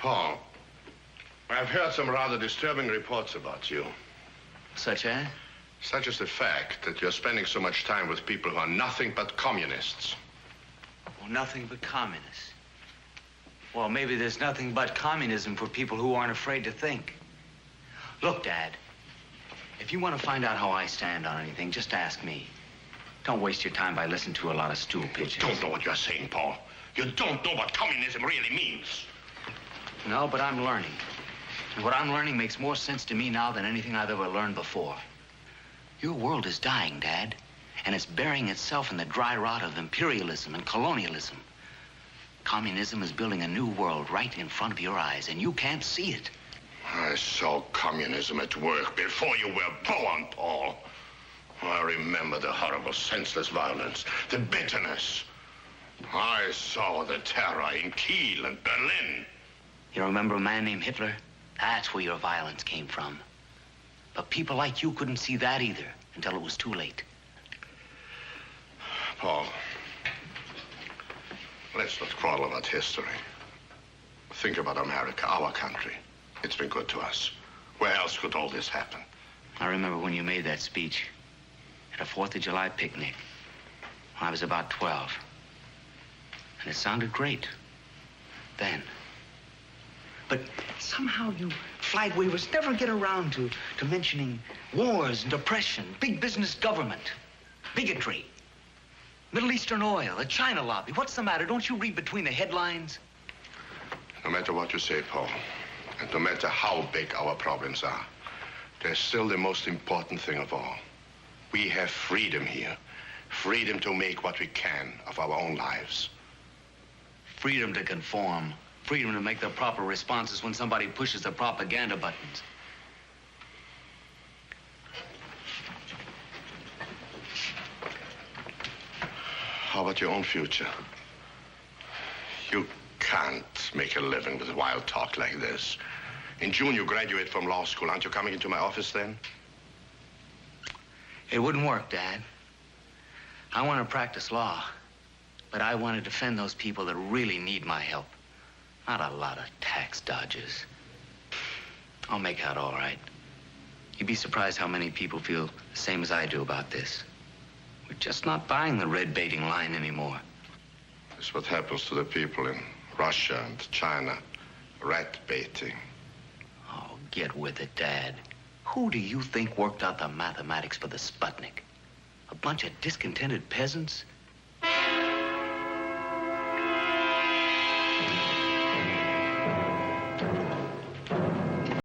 Paul, I've heard some rather disturbing reports about you. Such as? Such as the fact that you're spending so much time with people who are nothing but communists. Well, nothing but communists. Well, maybe there's nothing but communism for people who aren't afraid to think. Look, Dad, if you want to find out how I stand on anything, just ask me. Don't waste your time by listening to a lot of stool pigeons. You don't know what you're saying, Paul. You don't know what communism really means. No, but I'm learning. And what I'm learning makes more sense to me now than anything I've ever learned before. Your world is dying, Dad, and it's burying itself in the dry rot of imperialism and colonialism. Communism is building a new world right in front of your eyes, and you can't see it. I saw communism at work before you were born, Paul. I remember the horrible, senseless violence, the bitterness. I saw the terror in Kiel and Berlin. You remember a man named Hitler? That's where your violence came from. But people like you couldn't see that either until it was too late. Paul, let's not quarrel about history. Think about America, our country. It's been good to us. Where else could all this happen? I remember when you made that speech at a 4th of July picnic when I was about 12. And it sounded great then. But somehow you flag wavers never get around to mentioning wars and depression, big business government, bigotry, Middle Eastern oil, the China lobby. What's the matter? Don't you read between the headlines? No matter what you say, Paul, and no matter how big our problems are, there's still the most important thing of all. We have freedom here. Freedom to make what we can of our own lives. Freedom to conform. Freedom to make the proper responses when somebody pushes the propaganda buttons. How about your own future? You can't make a living with wild talk like this. In June, you graduate from law school. Aren't you coming into my office then? It wouldn't work, Dad. I want to practice law, but I want to defend those people that really need my help. Not a lot of tax dodgers. I'll make out all right. You'd be surprised how many people feel the same as I do about this. We're just not buying the red baiting line anymore. That's what happens to the people in Russia and China. Rat baiting. Oh, get with it, Dad. Who do you think worked out the mathematics for the Sputnik? A bunch of discontented peasants?